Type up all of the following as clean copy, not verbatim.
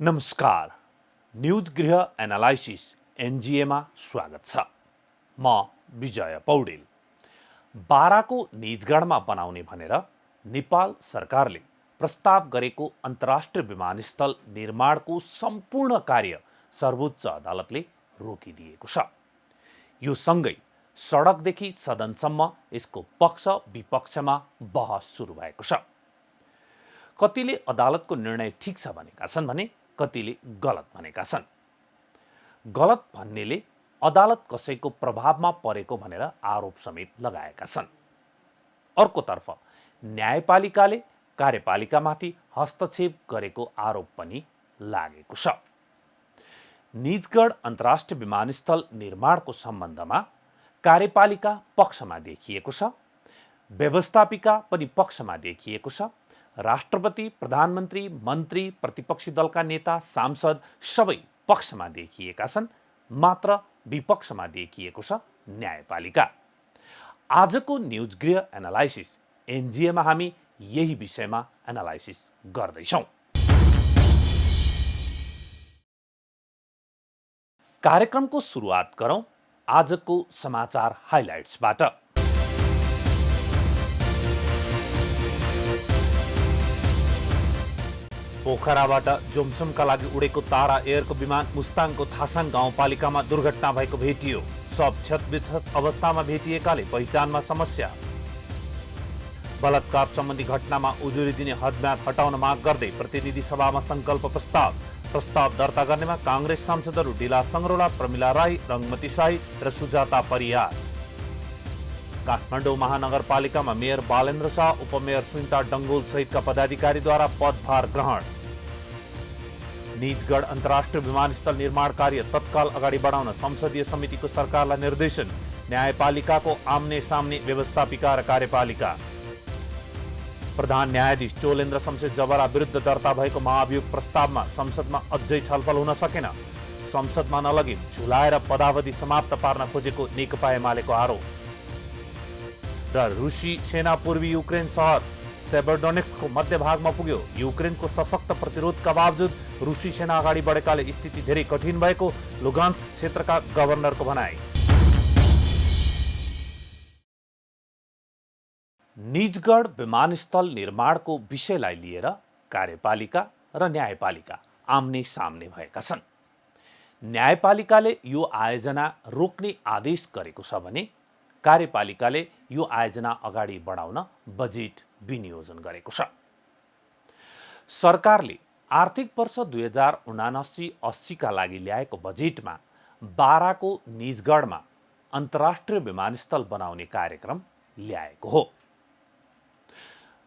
नमस्कार, न्यूज गृह एनालाइसिस एनजिएमा स्वागत छ। म विजय पौडेल। बाराको निजगढमा बनाउने भनेर नेपाल सरकारले प्रस्ताव गरेको अन्तर्राष्ट्रिय विमानस्थल निर्माणको सम्पूर्ण कार्य सर्वोच्च अदालतले रोकिदिएको छ। यो सँगै सडकदेखि सदनसम्म यसको पक्ष विपक्षमा बहस सुरु भएको छ। कतिले अदालतको निर्णय ठिक छ भनेका छन् भने कतिले गलत भनेका छन्। गलत भन्नेले अदालत कसैको प्रभावमा परेको भनेर आरोप समेत लगाएका छन्। अर्कोतर्फ न्यायपालिकाले कार्यपालिकामाथि हस्तक्षेप गरेको आरोप पनि लागेको छ। निजगढ अन्तर्राष्ट्रिय विमानस्थल निर्माणको सम्बन्धमा कार्यपालिका पक्षमा देखिएको छ, व्यवस्थापिका पनि पक्षमा देखिएको छ। राष्ट्रपति, प्रधानमन्त्री, मन्त्री, प्रतिपक्षी दलका नेता, सांसद सबै पक्षमा देखिएका छन्, मात्र विपक्षमा देखिएको छ न्यायपालिका। आजको न्यूज गृह एनालाइसिस एनजिएमा हामी यही विषयमा एनालाइसिस गर्दैछौँ। कार्यक्रमको सुरुवात गरौँ आजको समाचार हाइलाइट्सबाट। पोखराबाट जोमसमका लागि उडेको तारा एयरको विमान मुस्ताङको थासाङ गाउँपालिकामा दुर्घटना भएको भेटियो। सब क्षतविक्षत अवस्थामा भेटिएकाले पहिचानमा समस्या। बलात्कार सम्बन्धी घटनामा उजुरी दिने हदम्याद हटाउन माग गर्दै प्रतिनिधि सभामा संकल्प प्रस्ताव दर्ता गर्नेमा कांग्रेस सांसदहरू डिला सङ्ग्रोला, प्रमिला राई, रङ्गमती साई र सुजाता परियार। काठमाडौँ महानगरपालिकामा मेयर बालेन्द्र शाह, उपमेयर सुनिता डङ्गोल सहितका पदाधिकारीद्वारा पदभार ग्रहण। निजगढ अन्तर्राष्ट्रिय विमानस्थल निर्माण कार्य तत्काल अगाडि बढाउन संसदीय समितिको सरकारलाई निर्देशन। न्यायपालिकाको आम्ने सामने व्यवस्थापिका र कार्यपालिका। प्रधान न्यायाधीश चोलेन्द्र शमशेर जबरा विरुद्ध दर्ता भएको महाभियोग प्रस्तावमा संसदमा अझै छलफल हुन सकेन। संसदमा नलगी झुलाएर पदावधि समाप्त पार्न खोजेको नेकपा एमालेको आरोप। र रुसी सेना पूर्वी युक्रेन सहर सेभरोडोनेट्स्कको मध्यभागमा पुग्यो। युक्रेनको सशक्त प्रतिरोधका बावजुद रुसी सेना अगाडि बढेकाले स्थिति धेरै कठिन भएको लुगान्स्क क्षेत्रका गभर्नरको भनाई। निजगढ विमानस्थल निर्माणको विषयलाई लिएर कार्यपालिका र न्यायपालिका आम्ने सामने भएका छन्। न्यायपालिकाले यो आयोजना रोक्ने आदेश गरेको छ भने कार्यपालिकाले यो आयोजना अगाडि बढाउन बजेट विनियोजन गरेको छ। सरकारले आर्थिक वर्ष 2079-80 का लागि ल्याएको बजेटमा बाराको निजगढमा अन्तर्राष्ट्रिय विमानस्थल बनाउने कार्यक्रम ल्याएको हो।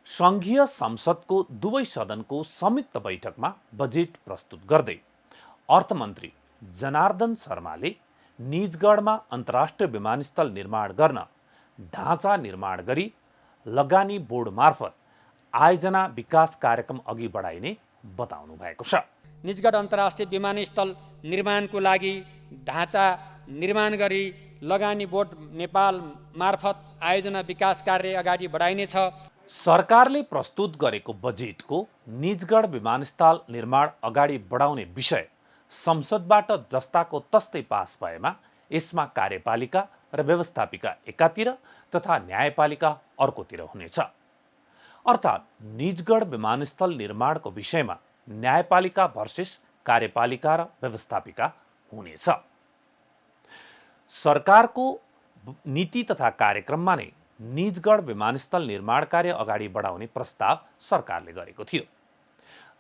सङ्घीय संसदको दुवै सदनको संयुक्त बैठकमा बजेट प्रस्तुत गर्दै अर्थमन्त्री जनार्दन शर्माले निजगढमा अन्तर्राष्ट्रिय विमानस्थल निर्माण गर्न ढाँचा निर्माण गरी लगानी बोर्ड मार्फत आयोजना विकास कार्यक्रम अघि बढाइने बताउनु भएको छ। निजगढ अन्तर्राष्ट्रिय विमानस्थल निर्माणको लागि ढाँचा निर्माण गरी लगानी बोर्ड नेपाल मार्फत आयोजना विकास कार्य अगाडि बढाइनेछ। सरकारले प्रस्तुत गरेको बजेटको निजगढ विमानस्थल निर्माण अगाडि बढाउने विषय संसदबाट जस्ताको तस्तै पास भएमा यसमा कार्यपालिका र व्यवस्थापिका एकातिर तथा न्यायपालिका अर्कोतिर हुनेछ। अर्थात् निजगढ विमानस्थल निर्माणको विषयमा न्यायपालिका भर्सेस कार्यपालिका र व्यवस्थापिका हुनेछ। सरकारको नीति तथा कार्यक्रममा नै निजगढ विमानस्थल निर्माण कार्य अगाडि बढाउने प्रस्ताव सरकारले गरेको थियो।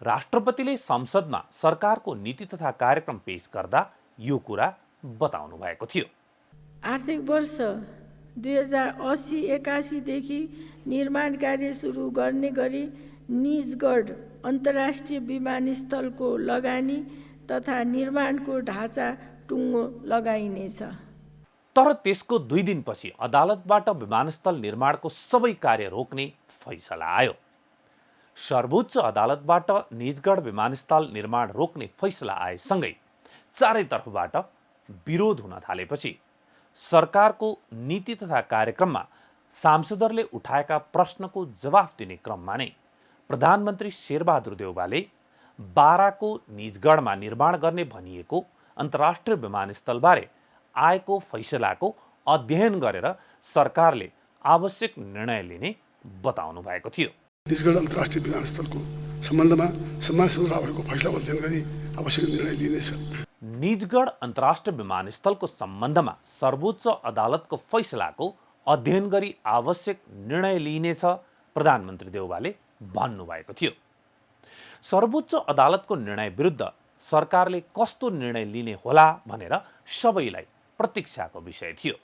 राष्ट्रपतिले संसदमा सरकारको नीति तथा कार्यक्रम पेश गर्दा यो कुरा बताउनु भएको थियो। आर्थिक वर्ष 2080-81 देखि निर्माण कार्य सुरु गर्ने गरी निजगढ अन्तर्राष्ट्रिय विमानस्थलको लगानी तथा निर्माणको ढाँचा टुङ्गो लगाइनेछ। तर त्यसको 2 दिनपछि अदालतबाट विमानस्थल निर्माणको सबै कार्य रोक्ने फैसला आयो। सर्वोच्च अदालतबाट निजगढ विमानस्थल निर्माण रोक्ने फैसला आएसँगै चारैतर्फबाट विरोध हुन थालेपछि सरकारको नीति तथा कार्यक्रममा सांसदहरूले उठाएका प्रश्नको जवाफ दिने क्रममा नै प्रधानमन्त्री शेरबहादुर देउवाले बाराको निजगढमा निर्माण गर्ने भनिएको अन्तर्राष्ट्रिय विमानस्थलबारे आएको फैसलाको अध्ययन गरेर सरकारले आवश्यक निर्णय लिने बताउनु भएको थियो। निजगढ अन्तर्राष्ट्रिय विमानस्थलको सम्बन्धमा सम्मानसित भएको फैसला अध्ययन गरी आवश्यक निर्णय लिनेछ। निजगढ अन्तर्राष्ट्रिय विमानस्थलको सम्बन्धमा सर्वोच्च अदालतको फैसलाको अध्ययन गरी आवश्यक निर्णय लिइनेछ प्रधानमन्त्री देउवाले भन्नुभएको थियो। सर्वोच्च अदालतको निर्णय विरुद्ध सरकारले कस्तो निर्णय लिने होला भनेर सबैलाई प्रतीक्षाको विषय थियो।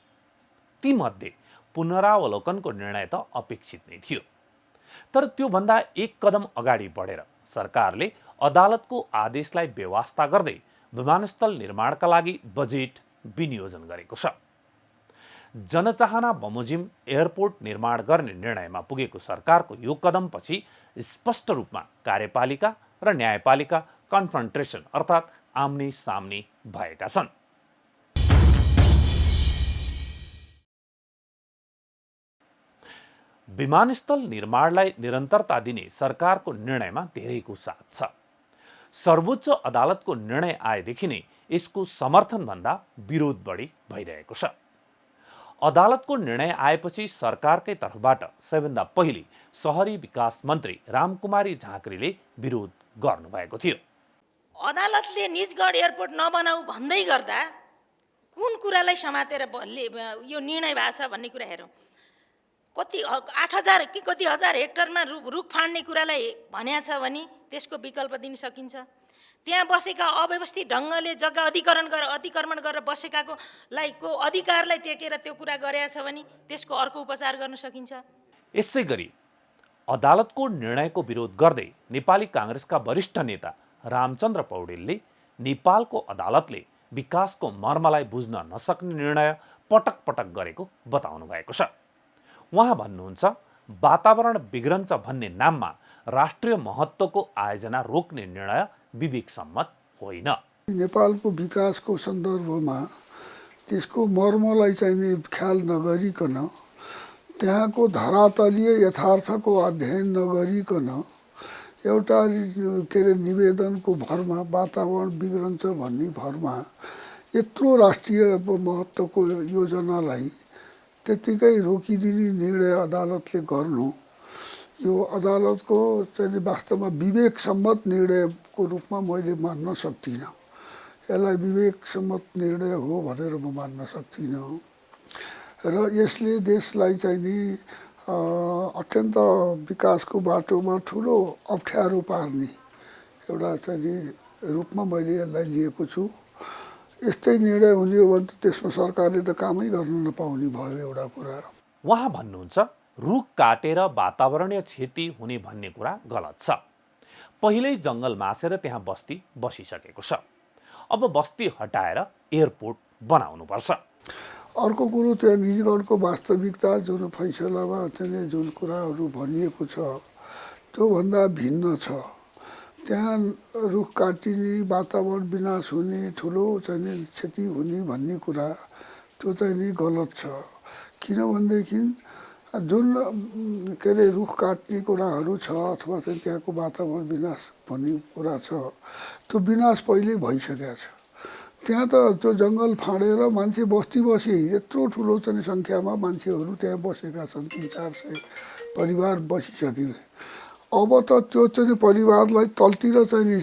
तीमध्ये पुनरावलोकनको निर्णय त अपेक्षित नै थियो, तर त्योभन्दा एक कदम अगाडि बढेर सरकारले अदालतको आदेशलाई बेवास्ता गर्दै विमानस्थल निर्माणका लागि बजेट विनियोजन गरेको छ। जनचाहना बमोजिम एयरपोर्ट निर्माण गर्ने निर्णयमा पुगेको सरकारको यो कदमपछि स्पष्ट रूपमा कार्यपालिका र न्यायपालिका कन्फ्रन्ट्रेसन अर्थात् आम्ने सामने भएका छन्। विमानस्थल निर्माणलाई निरन्तरता दिने सरकारको निर्णयमा धेरैको साथ छ। सर्वोच्च अदालतको निर्णय आएदेखि नै यसको समर्थनभन्दा विरोध बढी भइरहेको छ। अदालतको निर्णय आएपछि सरकारकै तर्फबाट सबैभन्दा पहिले शहरी विकास मन्त्री रामकुमारी झाँक्रीले विरोध गर्नुभएको थियो। अदालतले निजगढ एयरपोर्ट नबनाऊ भन्दै गर्दा कुन कुरालाई समातेर यो निर्णय भएको छ भन्ने कुरा हेरौँ। कति 8,000 कि कति हजार हेक्टरमा रुख फाड्ने कुरालाई भनेको छ भने त्यसको विकल्प दिन सकिन्छ। त्यहाँ बसेका अव्यवस्थित ढङ्गले जग्गा अतिक्रमण गरेर बसेकालाई को अधिकारलाई टेकेर त्यो कुरा गरेको छ भने त्यसको अर्को उपचार गर्न सकिन्छ। यसै गरी अदालतको निर्णयको विरोध गर्दै नेपाली काङ्ग्रेसका वरिष्ठ नेता रामचन्द्र पौडेलले नेपालको अदालतले विकासको मर्मलाई बुझ्न नसक्ने निर्णय पटक पटक गरेको बताउनु भएको छ। उहाँ भन्नुहुन्छ, वातावरण बिग्रन्छ भन्ने नाममा राष्ट्रिय महत्त्वको आयोजना रोक्ने निर्णय विवेक सम्मत होइन। नेपालको विकासको सन्दर्भमा त्यसको मर्मलाई चाहिँ ख्याल नगरिकन, त्यहाँको धरातलीय यथार्थको अध्ययन नगरिकन एउटा निवेदनको भरमा वातावरण बिग्रन्छ भन्ने भरमा यत्रो राष्ट्रिय महत्त्वको योजनालाई त्यतिकै रोकिदिने निर्णय अदालतले गर्नु, यो अदालतको चाहिँ वास्तवमा विवेक सम्मत निर्णयको रूपमा मैले मान्न सक्दिनँ। यसलाई विवेक सम्मत निर्णय हो भनेर म मान्न सक्दिनँ र यसले देशलाई चाहिँ नि अत्यन्त विकासको बाटोमा ठुलो अप्ठ्यारो पार्ने एउटा चाहिँ रूपमा मैले यसलाई लिएको छु। यस्तै निर्णय हुने हो भने त्यसमा सरकारले त कामै गर्न नपाउने भयो एउटा कुरा। उहाँ भन्नुहुन्छ, रुख काटेर वातावरणीय क्षति हुने भन्ने कुरा गलत छ। पहिल्यै जङ्गल मासेर त्यहाँ बस्ती बसिसकेको छ। अब बस्ती हटाएर एयरपोर्ट बनाउनुपर्छ। अर्को कुरो, त्यहाँ निजगढको वास्तविकता जुन फैसलामा चाहिँ जुन कुराहरू भनिएको छ त्योभन्दा भिन्न छ। त्यहाँ रुख काटिने, वातावरण विनाश हुने, ठुलो चाहिँ क्षति हुने भन्ने कुरा त्यो चाहिँ नि गलत छ। किनभनेदेखि जुन रुख काट्ने कुराहरू छ अथवा चाहिँ त्यहाँको वातावरण विनाश भन्ने कुरा छ, त्यो विनाश पहिल्यै भइसकेको छ। त्यहाँ त त्यो जङ्गल फाँडेर मान्छे बसे, यत्रो ठुलो चाहिँ सङ्ख्यामा मान्छेहरू त्यहाँ बसेका छन्, 300-400 परिवार बसिसके। अब त त्यो चाहिँ परिवारलाई तलतिर चाहिँ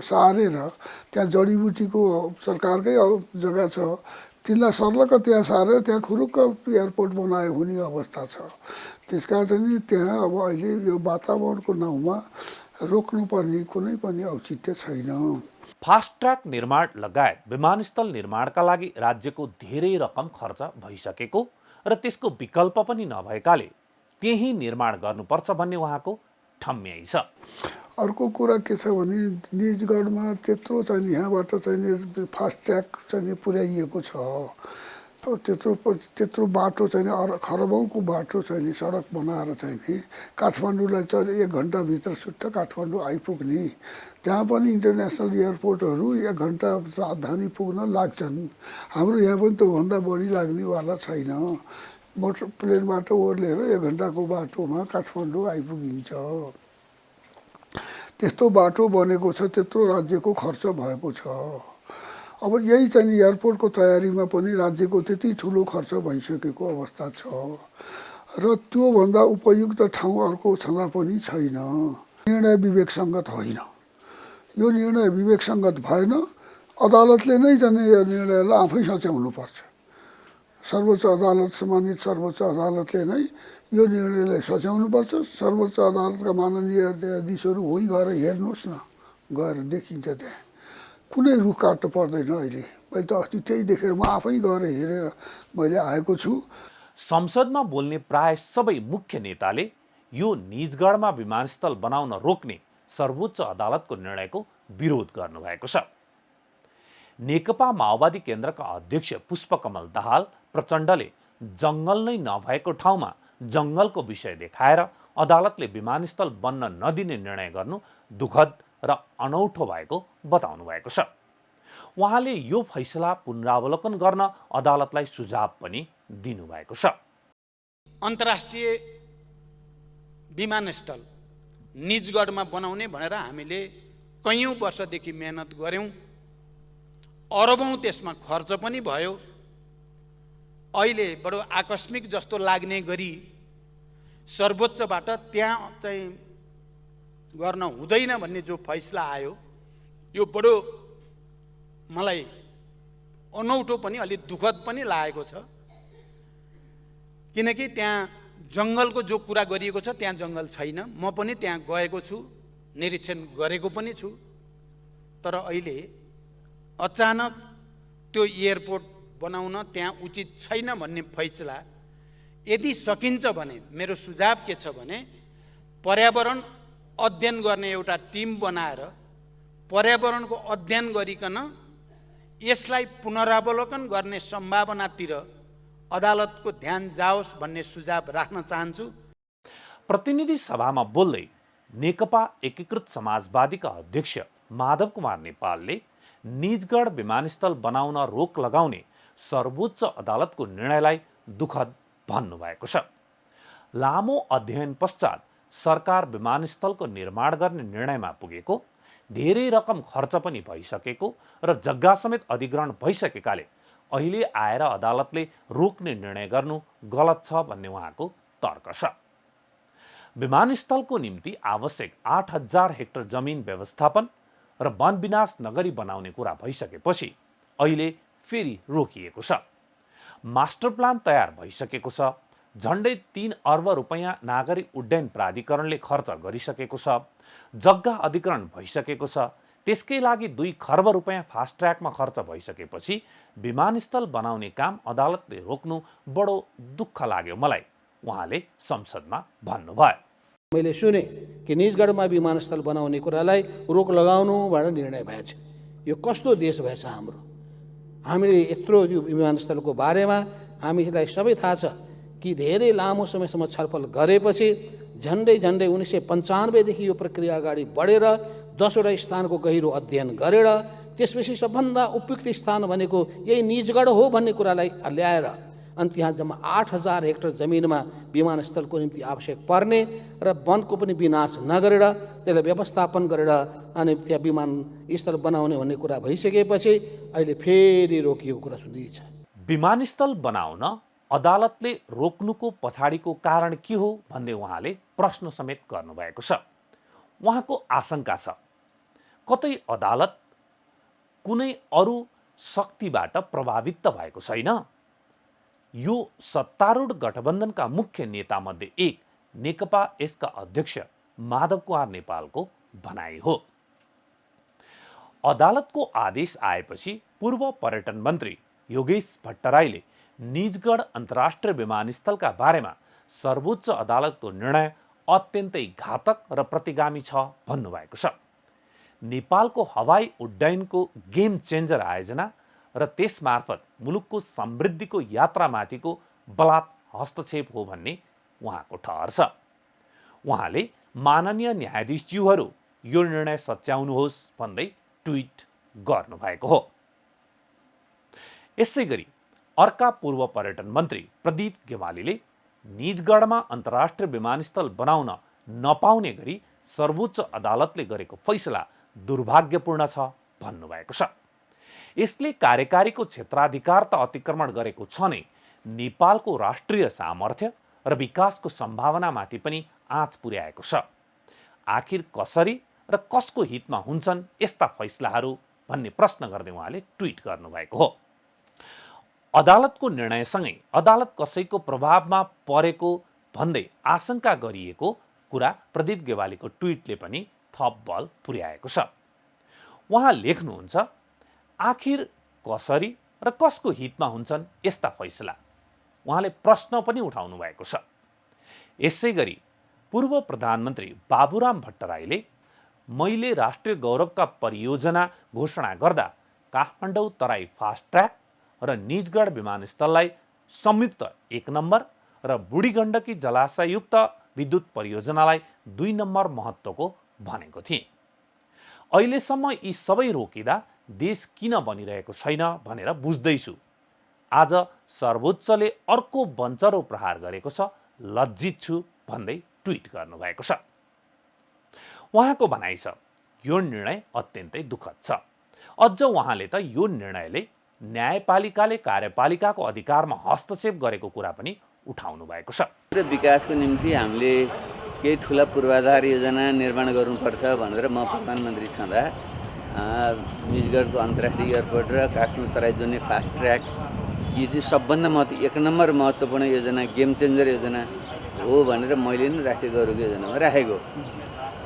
सारेर त्यहाँ जडीबुटीको सरकारकै जग्गा छ, तिनलाई सर्लक्क त्यहाँ सारेर त्यहाँ खुरुक्क एयरपोर्ट बनायो हुने अवस्था छ। त्यसकारण चाहिँ त्यहाँ अब अहिले यो वातावरणको नाउँमा रोक्नुपर्ने कुनै पनि औचित्य छैन। फास्ट ट्र्याक निर्माण लगायत विमानस्थल निर्माणका लागि राज्यको धेरै रकम खर्च भइसकेको र त्यसको विकल्प पनि नभएकाले त्यही निर्माण गर्नुपर्छ भन्ने उहाँको ठम्याइ छ। अर्को कुरा के छ भने निजगढमा त्यत्रो चाहिँ यहाँबाट चाहिँ फास्ट ट्र्याक चाहिँ पुर्याइएको छ, त्यत्रो बाटो चाहिँ खरबौँको बाटो चाहिँ सडक बनाएर चाहिँ काठमाडौँलाई चाहिँ 1 घन्टाभित्र सुट्ट काठमाडौँ आइपुग्ने, जहाँ पनि इन्टरनेसनल एयरपोर्टहरू 1 घन्टा राजधानी पुग्न लाग्छन्। हाम्रो यहाँ पनि त्योभन्दा बढी लाग्नेवाला छैन। मोटर प्लेनबाट ओर्लेर 1 घन्टाको बाटोमा काठमाडौँ आइपुगिन्छ। त्यस्तो बाटो बनेको छ, त्यत्रो राज्यको खर्च भएको छ। अब यही चाहिँ एयरपोर्टको तयारीमा पनि राज्यको त्यति ठुलो खर्च भइसकेको अवस्था छ र त्योभन्दा उपयुक्त ठाउँ अर्को छँदा पनि छैन। निर्णय विवेकसङ्गत होइन। यो निर्णय विवेकसङ्गत भएन। अदालतले नै चाहिँ यो निर्णयलाई आफै सच्याउनुपर्छ। सर्वोच्च अदालत, सम्मानित सर्वोच्च अदालतले नै यो निर्णयलाई सच्याउनुपर्छ। सर्वोच्च अदालतका माननीय न्यायाधीशहरू वहीँ गएर हेर्नुहोस् न, गएर देखिन्छ त्यहाँ कुनै रुख काट्नु पर्दैन अहिले। मैले त अस्ति त्यही देखेर म आफै गएर हेरेर मैले आएको छु। संसदमा बोल्ने प्राय सबै मुख्य नेताले यो निजगढमा विमानस्थल बनाउन रोक्ने सर्वोच्च अदालतको निर्णयको विरोध गर्नुभएको छ। नेकपा माओवादी केन्द्रका अध्यक्ष पुष्पकमल दाहाल प्रचण्डले जङ्गल नै नभएको ठाउँमा जङ्गलको विषय देखाएर अदालतले विमानस्थल बन्न नदिने निर्णय गर्नु दुःखद र अनौठो भएको बताउनु भएको छ। उहाँले यो फैसला पुनरावलोकन गर्न अदालतलाई सुझाव पनि दिनुभएको छ। अन्तर्राष्ट्रिय विमानस्थल निजगढमा बनाउने भनेर हामीले कैयौँ वर्षदेखि मेहनत गऱ्यौँ। अरबौँ त्यसमा खर्च पनि भयो। अहिले बडो आकस्मिक जस्तो लाग्ने गरी सर्वोच्चबाट त्यहाँ चाहिँ गर्न हुँदैन भन्ने जो फैसला आयो, यो बडो मलाई अनौठो पनि अलि दुःखद पनि लागेको छ। किनकि त्यहाँ जङ्गलको जो कुरा गरिएको छ त्यहाँ जङ्गल छैन। म पनि त्यहाँ गएको छु, निरीक्षण गरेको पनि छु। तर अहिले अचानक त्यो एयरपोर्ट बनाउन त्यहाँ उचित छैन भन्ने फैसला यदि सकिन्छ भने मेरो सुझाव के छ भने पर्यावरण अध्ययन गर्ने एउटा टिम बनाएर पर्यावरणको अध्ययन गरिकन यसलाई पुनरावलोकन गर्ने सम्भावनातिर अदालतको ध्यान जाओस् भन्ने सुझाव राख्न चाहन्छु। प्रतिनिधि सभामा बोल्दै नेकपा एकीकृत समाजवादीका अध्यक्ष माधव कुमार नेपालले निजगढ विमानस्थल बनाउन रोक लगाउने सर्वोच्च अदालतको निर्णयलाई दुःखद भन्नुभएको छ। लामो अध्ययन पश्चात सरकार विमानस्थलको निर्माण गर्ने निर्णयमा पुगेको, धेरै रकम खर्च पनि भइसकेको र जग्गा समेत अधिग्रहण भइसकेकाले अहिले आएर अदालतले रोक्ने निर्णय गर्नु गलत छ भन्ने उहाँको तर्क छ। विमानस्थलको निम्ति आवश्यक 8000 हेक्टर जमिन व्यवस्थापन र वन विनाश नगरी बनाउने कुरा भइसकेपछि अहिले फेरि रोकिएको छ। मास्टर प्लान तयार भइसकेको छ। झन्डै 3 अर्ब रुपैयाँ नागरिक उड्डयन प्राधिकरणले खर्च गरिसकेको छ। जग्गा अधिग्रहण भइसकेको छ। त्यसकै लागि 2 खर्ब रुपैयाँ फास्ट ट्र्याकमा खर्च भइसकेपछि विमानस्थल बनाउने काम अदालतले रोक्नु बडो दुःख लाग्यो मलाई, उहाँले संसदमा भन्नुभयो। मैले सुने कि निजगढमा विमानस्थल बनाउने कुरालाई रोक लगाउनु भनेर निर्णय भएछ। यो कस्तो देश भएछ हाम्रो। हामीले यत्रो यो विमानस्थलको बारेमा हामीलाई सबै थाहा छ कि धेरै लामो समयसम्म छलफल गरेपछि झन्डै 1995 देखि यो प्रक्रिया अगाडि बढेर 10वटा स्थानको गहिरो अध्ययन गरेर त्यसपछि सबभन्दा उपयुक्त स्थान भनेको यही निजगढ हो भन्ने कुरालाई ल्याएर अनि त्यहाँ जम्मा 8000 हेक्टर जमिनमा विमानस्थलको निम्ति आवश्यक पर्ने र वनको पनि विनाश नगरेर त्यसलाई व्यवस्थापन गरेर अनि त्यहाँ विमानस्थल बनाउने भन्ने कुरा भइसकेपछि अहिले फेरि रोकिएको कुरा सुनिन्छ। विमानस्थल बनाउन अदालतले रोक्नुको पछाडिको कारण के हो भन्दै उहाँले प्रश्न समेत गर्नुभएको छ। उहाँको आशंका छ कतै अदालत कुनै अरू शक्तिबाट प्रभावित त भएको छैन। यो सत्तारूढ गठबन्धनका मुख्य नेतामध्ये एक नेकपा यसका अध्यक्ष माधव कुमार नेपालको भनाइ हो। अदालतको आदेश आएपछि पूर्व पर्यटन मन्त्री योगेश भट्टराईले निजगढ अन्तर्राष्ट्रिय विमानस्थलका बारेमा सर्वोच्च अदालतको निर्णय अत्यन्तै घातक र प्रतिगामी छ भन्नुभएको छ। नेपालको हवाई उड्डयनको गेम चेन्जर आयोजना र त्यसमार्फत मुलुकको समृद्धिको यात्रामाथिको बलात् हस्तक्षेप हो भन्ने उहाँको ठहर छ। उहाँले माननीय न्यायाधीशज्यूहरू यो निर्णय सच्याउनुहोस् भन्दै ट्विट गर्नुभएको हो। यसै गरी अर्का पूर्व पर्यटन मन्त्री प्रदीप गेवालीले निजगढमा अन्तर्राष्ट्रिय विमानस्थल बनाउन नपाउने गरी सर्वोच्च अदालतले गरेको फैसला दुर्भाग्यपूर्ण छ भन्नुभएको छ। यसले कार्यकारीको क्षेत्राधिकार त अतिक्रमण गरेको छ नै, नेपालको राष्ट्रिय सामर्थ्य र विकासको सम्भावनामाथि पनि आँच पुर्याएको छ। आखिर कसरी र कसको हितमा हुन्छन् यस्ता फैसलाहरू भन्ने प्रश्न गर्दै उहाँले ट्विट गर्नुभएको हो। अदालतको निर्णयसँगै अदालत कसैको प्रभावमा परेको भन्दै आशंका गरिएको कुरा प्रदीप गेवालीको ट्विटले पनि थप बल पुर्याएको छ। उहाँ लेख्नुहुन्छ, आखिर कसरी र कसको हितमा हुन्छन् यस्ता फैसला? उहाँले प्रश्न पनि उठाउनु भएको छ। यसै गरी पूर्व प्रधानमन्त्री बाबुराम भट्टराईले मैले राष्ट्रिय गौरवका परियोजना घोषणा गर्दा काठमाडौँ तराई फास्ट ट्र्याक र निजगढ विमानस्थललाई संयुक्त 1 नम्बर र बुढी गण्डकी जलाशययुक्त विद्युत परियोजनालाई 2 नम्बर महत्त्वको भनेको थिए। अहिलेसम्म यी सबै रोकिँदा देश किन बनिरहेको छैन भनेर बुझ्दैछु। आज सर्वोच्चले अर्को बन्चरो प्रहार गरेको छ, लज्जित छु भन्दै ट्विट गर्नुभएको छ। उहाँको भनाइ छ, यो निर्णय अत्यन्तै दुःखद छ। अझ उहाँले त यो निर्णयले न्यायपालिकाले कार्यपालिकाको अधिकारमा हस्तक्षेप गरेको कुरा पनि उठाउनु भएको छ। विकासको निम्ति हामीले केही ठुला पूर्वाधार योजना निर्माण गर्नुपर्छ भनेर म प्रधानमन्त्री छँदा निजगढको अन्तर्राष्ट्रिय एयरपोर्ट र काठमाडौँ तराई जोड्ने फास्ट ट्र्याक यो चाहिँ सबभन्दा 1 नम्बर महत्त्वपूर्ण योजना, गेम चेन्जर योजना हो भनेर मैले नै राष्ट्रिय गौरवको योजनामा राखेको।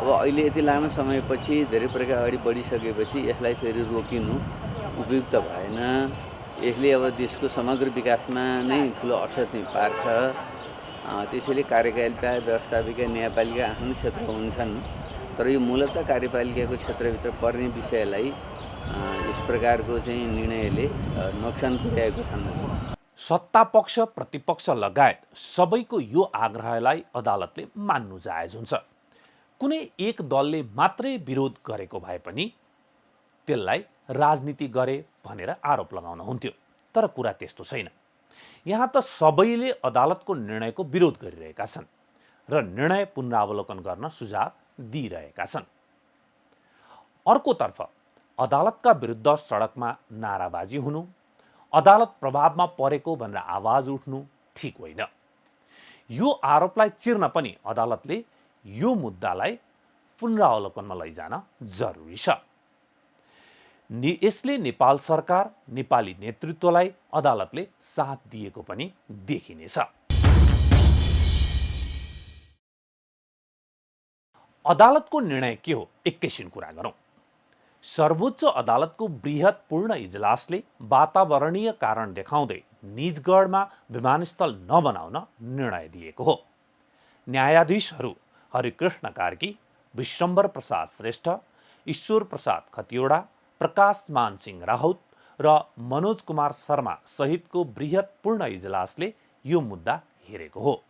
अब अहिले यति लामो समयपछि धेरै प्रकार अगाडि बढिसकेपछि यसलाई फेरि रोकिनु उपयुक्त भएन। यसले अब देशको समग्र विकासमा नै ठुलो असर चाहिँ पार्छ। त्यसैले कार्यपालिका, व्यवस्थापिका, न्यायपालिका आफ्नो क्षेत्र हुन्छन्, तर यो मूलतः कार्यपालिकाको क्षेत्रभित्र पर्ने विषयलाई यस प्रकारको चाहिँ निर्णयले नोक्सान पुर्याएको ठान्दछु। सत्ता पक्ष प्रतिपक्ष लगायत सबैको यो आग्रहलाई अदालतले मान्नु जायज हुन्छ। कुनै एक दलले मात्रै विरोध गरेको भए पनि त्यसलाई राजनीति गरे भनेर आरोप लगाउन हुन्थ्यो, तर कुरा त्यस्तो छैन। यहाँ त सबैले अदालतको निर्णयको विरोध गरिरहेका छन् र निर्णय पुनरावलोकन गर्न सुझाव दिइरहेका छन्। अर्कोतर्फ अदालतका विरुद्ध सडकमा नाराबाजी हुनु, अदालत प्रभावमा परेको भनेर आवाज उठ्नु ठिक होइन। यो आरोपलाई चिर्न पनि अदालतले यो मुद्दालाई पुनरावलोकनमा लैजान जरुरी छ। यसले नेपाल सरकार, नेपाली नेतृत्वलाई अदालतले साथ दिएको पनि देखिनेछ। अदालतको निर्णय के हो एकैछिन कुरा गरौँ। सर्वोच्च अदालतको बृहत पूर्ण इजलासले वातावरणीय कारण देखाउँदै निजगढमा विमानस्थल नबनाउन निर्णय दिएको हो। न्यायाधीशहरू हरिकृष्ण कार्की, विश्वम्भर प्रसाद श्रेष्ठ, ईश्वर प्रसाद खतिवडा, प्रकाश मान सिंह राउत र मनोज कुमार शर्मा सहितको बृहत पूर्ण इजलासले यो मुद्दा हेरेको हो।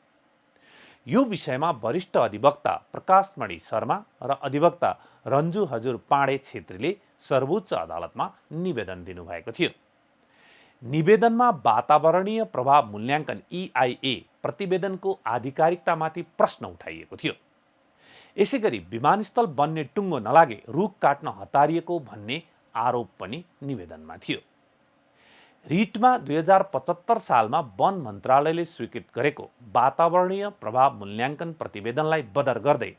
यो विषयमा वरिष्ठ अधिवक्ता प्रकाशमणि शर्मा र अधिवक्ता रन्जु हजुर पाँडे छेत्रीले सर्वोच्च अदालतमा निवेदन दिनुभएको थियो। निवेदनमा वातावरणीय प्रभाव मूल्याङ्कन EIA प्रतिवेदनको आधिकारिकतामाथि प्रश्न उठाइएको थियो। यसैगरी विमानस्थल बन्ने टुङ्गो नलागे रुख काट्न हतारिएको भन्ने आरोप पनि निवेदनमा थियो। रिटमा 2075 सालमा वन मन्त्रालयले स्वीकृत गरेको वातावरणीय प्रभाव मूल्याङ्कन प्रतिवेदनलाई बदर गर्दै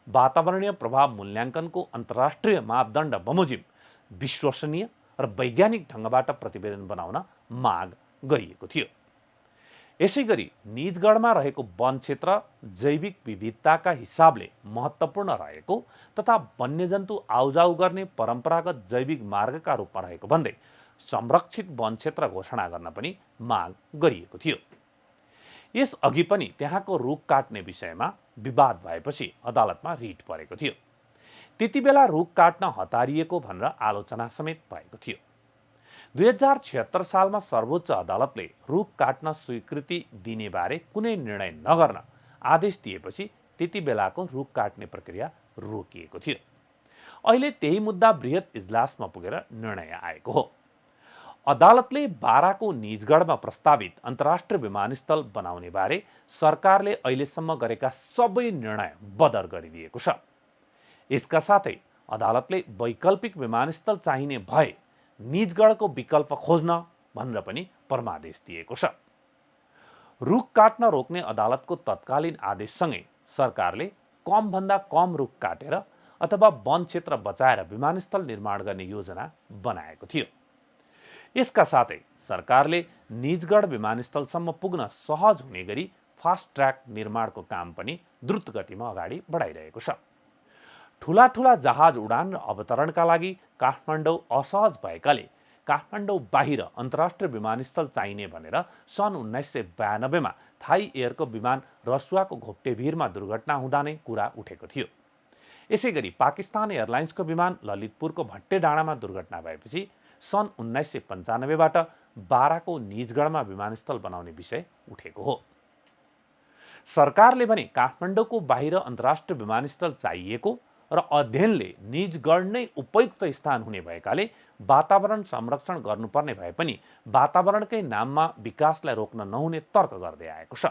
वातावरणीय प्रभाव मूल्याङ्कनको अन्तर्राष्ट्रिय मापदण्ड बमोजिम विश्वसनीय र वैज्ञानिक ढङ्गबाट प्रतिवेदन बनाउन माग गरिएको थियो। यसैगरी निजगढमा रहेको वन क्षेत्र जैविक विविधताका हिसाबले महत्त्वपूर्ण रहेको तथा वन्यजन्तु आउजाउ गर्ने परम्परागत जैविक मार्गका रूपमा रहेको भन्दै संरक्षित वन क्षेत्र घोषणा गर्न पनि माग गरिएको थियो। यस अघि पनि त्यहाँको रुख काट्ने विषयमा विवाद भएपछि अदालतमा रिट परेको थियो। त्यति बेला रुख काट्न हतारिएको भनेर आलोचना समेत भएको थियो। 2076 सालमा सर्वोच्च अदालतले रुख काट्न स्वीकृति दिने बारे कुनै निर्णय नगर्न आदेश दिएपछि त्यति बेलाको रुख काट्ने प्रक्रिया रोकिएको थियो। अहिले त्यही मुद्दा बृहत इजलासमा पुगेर निर्णय आएको हो। अदालतले बाराको निजगढमा प्रस्तावित अन्तर्राष्ट्रिय विमानस्थल बनाउने बारे सरकारले अहिलेसम्म गरेका सबै निर्णय बदर गरिदिएको छ। यसका साथै अदालतले वैकल्पिक विमानस्थल चाहिने भए निजगढको विकल्प खोज्न भनेर पनि परमादेश दिएको छ। रुख काट्न रोक्ने अदालतको तत्कालीन आदेशसँगै सरकारले कमभन्दा कम रुख काटेर अथवा वन क्षेत्र बचाएर विमानस्थल निर्माण गर्ने योजना बनाएको थियो। यसका साथै सरकारले निजगढ विमानस्थलसम्म पुग्न सहज हुने गरी फास्ट ट्र्याक निर्माणको काम पनि द्रुत गतिमा अगाडि बढाइरहेको छ। ठुला ठुला जहाज उडान र अवतरणका लागि काठमाडौँ असहज भएकाले काठमाडौँ बाहिर अन्तर्राष्ट्रिय विमानस्थल चाहिने भनेर सन् 1992मा थाई एयरको विमान रसुवाको घोप्टेभिरमा दुर्घटना हुँदा नै कुरा उठेको थियो। यसै गरी पाकिस्तान एयरलाइन्सको विमान ललितपुरको भट्टे डाँडामा दुर्घटना भएपछि सन् 1995बाट बाराको निजगढमा विमानस्थल बनाउने विषय उठेको हो। सरकारले भने काठमाडौँको बाहिर अन्तर्राष्ट्रिय विमानस्थल चाहिएको र अध्ययनले निजगढ नै उपयुक्त स्थान हुने भएकाले वातावरण संरक्षण गर्नुपर्ने भए पनि वातावरणकै नाममा विकासलाई रोक्न नहुने तर्क गर्दै आएको छ।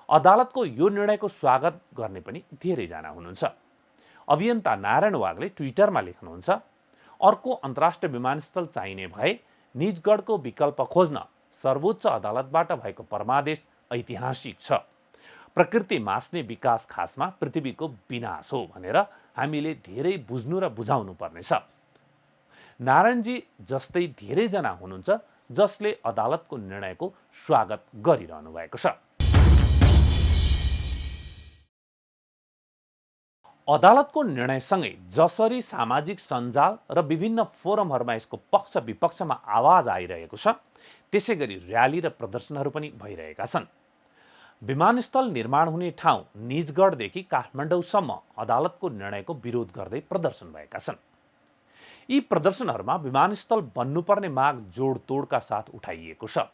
अदालतको यो निर्णयको स्वागत गर्ने पनि धेरैजना हुनुहुन्छ। अभियन्ता नारायण वागले ट्विटरमा लेख्नुहुन्छ, अर्को अन्तर्राष्ट्रिय विमानस्थल चाहिने भए निजगढको विकल्प खोज्न सर्वोच्च अदालतबाट भएको परमादेश ऐतिहासिक छ। प्रकृति मास्ने विकास खासमा पृथ्वीको विनाश हो भनेर हामीले धेरै बुझ्नु र बुझाउनु पर्नेछ। नारायणजी जस्तै धेरैजना हुनुहुन्छ जसले अदालतको निर्णयको स्वागत गरिरहनु भएको छ। अदालतको निर्णयसँगै जसरी सामाजिक सञ्जाल र विभिन्न फोरमहरूमा यसको पक्ष विपक्षमा आवाज आइरहेको छ, त्यसै गरी र्याली र प्रदर्शनहरू पनि भइरहेका छन्। विमानस्थल निर्माण हुने ठाउँ निजगढदेखि काठमाडौँसम्म अदालतको निर्णयको विरोध गर्दै प्रदर्शन भएका छन्। यी प्रदर्शनहरूमा विमानस्थल बन्नुपर्ने माग जोडतोडका साथ उठाइएको छ।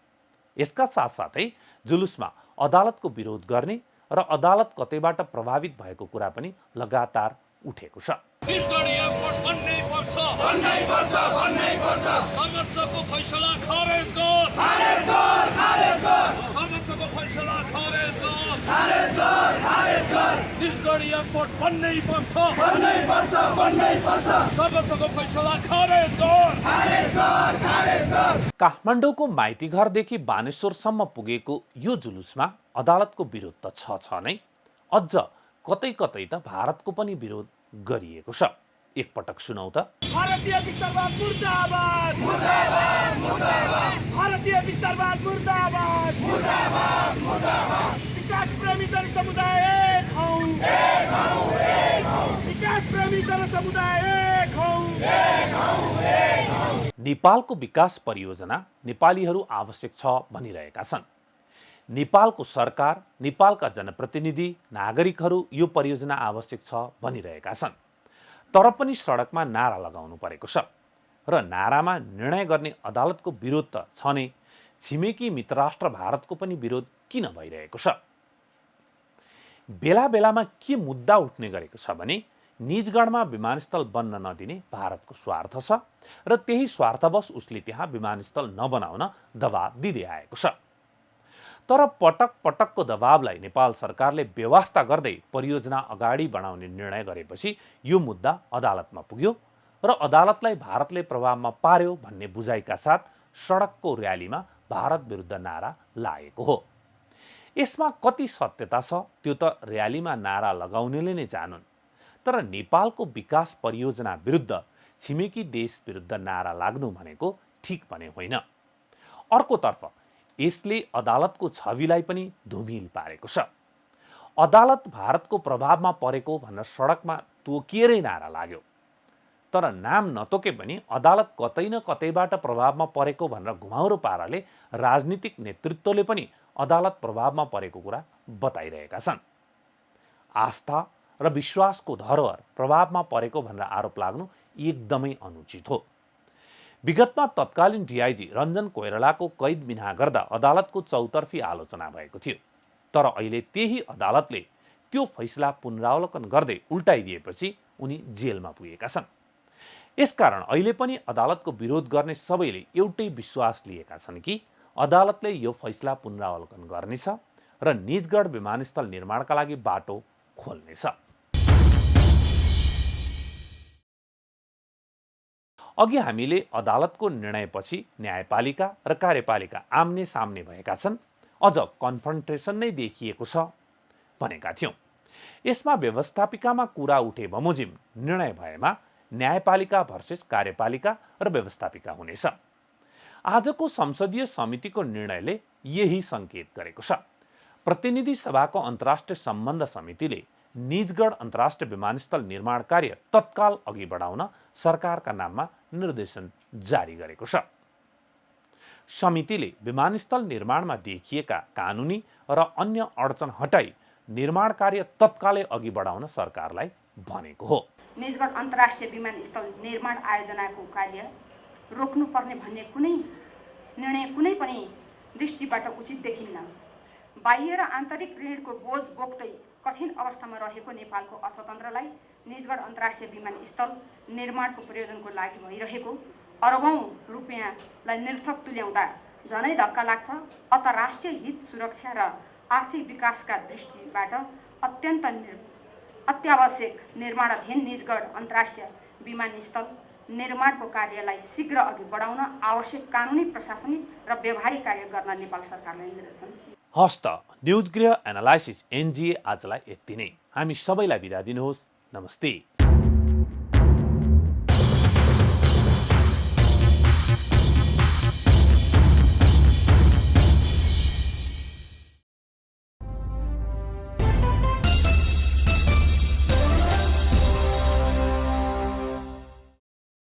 यसका साथसाथै जुलुसमा अदालतको विरोध गर्ने र अदालत कतैबाट प्रभावित भएको कुरा पनि लगातार उठेको छ। निजगढ एयरपोर्ट बन्नै पर्छ, बन्नै पर्छ, बन्नै पर्छ। सर्वोच्चको फैसला खारेज गर, खारेज गर, खारेज गर। सर्वोच्चको फैसला खारेज गर, खारेज गर, खारेज गर। निजगढ एयरपोर्ट बन्नै पर्छ, बन्नै पर्छ, बन्नै पर्छ। सर्वोच्चको फैसला खारेज गर, खारेज गर, खारेज गर। काठमाडौँको माइतीघरदेखि बानेश्वरसम्म पुगेको यो जुलुसमा अदालतको विरोध त छ नै, अझ कतै कतै त भारतको पनि विरोध गरिएको छ। एकपटक सुनौ त। भारतीय विस्तारवाद मुर्दाबाद, मुर्दाबाद, मुर्दाबाद। भारतीय विस्तारवाद मुर्दाबाद, मुर्दाबाद, मुर्दाबाद। विकास प्रेमी जनसमुदाय एक हौं, एक हौं, एक हौं। विकास प्रेमी जनसमुदाय एक हौं, एक हौं, एक हौं। नेपालको विकास परियोजना नेपालीहरू आवश्यक छ भनिरहेका छन्। नेपालको सरकार, नेपालका जनप्रतिनिधि, नागरिकहरू यो परियोजना आवश्यक छ भनिरहेका छन्। तर पनि सडकमा नारा लगाउनु परेको छ र नारामा निर्णय गर्ने अदालतको विरोध त छ नै, छिमेकी मित्रराष्ट्र भारतको पनि विरोध किन भइरहेको छ? बेला बेलामा के मुद्दा उठ्ने गरेको छ भने निजगढमा विमानस्थल बन्न नदिने भारतको स्वार्थ छ र त्यही स्वार्थवश उसले त्यहाँ विमानस्थल नबनाउन दबाब दिँदै आएको छ। तर पटक पटकको दबावलाई नेपाल सरकारले बेवास्ता गर्दै परियोजना अगाडि बढाउने निर्णय गरेपछि यो मुद्दा अदालतमा पुग्यो र अदालतलाई भारतले प्रभावमा पार्यो भन्ने बुझाइका साथ सडकको र्यालीमा भारत विरुद्ध नारा लागेको हो। यसमा कति सत्यता छ त्यो त र्यालीमा नारा लगाउनेले नै जानुन्। तर नेपालको विकास परियोजना विरुद्ध छिमेकी देश विरुद्ध नारा लाग्नु भनेको ठिक भने होइन। अर्कोतर्फ यसले अदालतको छविलाई पनि धुमिल पारेको छ। अदालत भारतको प्रभावमा परेको भनेर सडकमा तोकिएरै नारा लाग्यो। तर नाम नतोके पनि अदालत कतै न कतैबाट प्रभावमा परेको भनेर घुमाउरो पाराले राजनीतिक नेतृत्वले पनि अदालत प्रभावमा परेको कुरा बताइरहेका छन्। आस्था र विश्वासको धरोहर प्रभावमा परेको भनेर आरोप लाग्नु एकदमै अनुचित हो। विगतमा तत्कालीन डिआइजी रञ्जन कोइरालाको कैद बिना गर्दा अदालतको चौतर्फी आलोचना भएको थियो। तर अहिले त्यही अदालतले त्यो फैसला पुनरावलोकन गर्दै उल्टाइदिएपछि उनी जेलमा पुगेका छन्। यसकारण अहिले पनि अदालतको विरोध गर्ने सबैले एउटै विश्वास लिएका छन् कि अदालतले यो फैसला पुनरावलोकन गर्नेछ र निजगढ विमानस्थल निर्माणका लागि बाटो खोल्नेछ। अघि हामीले अदालतको निर्णयपछि न्यायपालिका र कार्यपालिका आम्ने सामने भएका छन्, अझ कन्फ्रन्टेसन नै देखिएको छ भनेका थियौँ। यसमा व्यवस्थापिकामा कुरा उठे बमोजिम निर्णय भएमा न्यायपालिका भर्सेस कार्यपालिका र व्यवस्थापिका हुनेछ। आजको संसदीय समितिको निर्णयले यही सङ्केत गरेको छ। प्रतिनिधि सभाको अन्तर्राष्ट्रिय सम्बन्ध समितिले निजगढ अन्तर्राष्ट्रिय विमानस्थल निर्माण कार्य तत्काल अघि बढाउन सरकारका नाममा निर्देशन जारी गरेको छ। समितिले विमानस्थल निर्माणमा देखिएका कानुनी र अन्य अडचन हटाई निर्माण कार्य तत्कालै अघि बढाउन सरकारलाई भनेको हो। निजगढ अन्तर्राष्ट्रिय विमानस्थल निर्माण आयोजनाको कार्य रोक्नुपर्ने भन्ने कुनै निर्णय कुनै पनि दृष्टिबाट उचित देखिन्न। बाह्य र आन्तरिक ऋणको बोझ बोक्दै कठिन अवस्थामा रहेको नेपालको अर्थतन्त्रलाई निजगढ अन्तर्राष्ट्रिय विमानस्थल निर्माणको प्रयोजनको लागि भइरहेको अरबौँ रुपियाँलाई निर्थक तुल्याउँदा झनै धक्का लाग्छ। अत राष्ट्रिय हित, सुरक्षा र आर्थिक विकासका दृष्टिबाट अत्यन्त अत्यावश्यक निर्माणाधीन निजगढ अन्तर्राष्ट्रिय विमानस्थल निर्माणको कार्यलाई शीघ्र अघि बढाउन आवश्यक कानुनी, प्रशासनिक र व्यवहारिक कार्य गर्न नेपाल सरकारलाई निर्देशन। हस्त न्युज गृह एनालाइसिस NGA आजलाई यति नै। हामी सबैलाई बिदा दिनुहोस्। नमस्ते।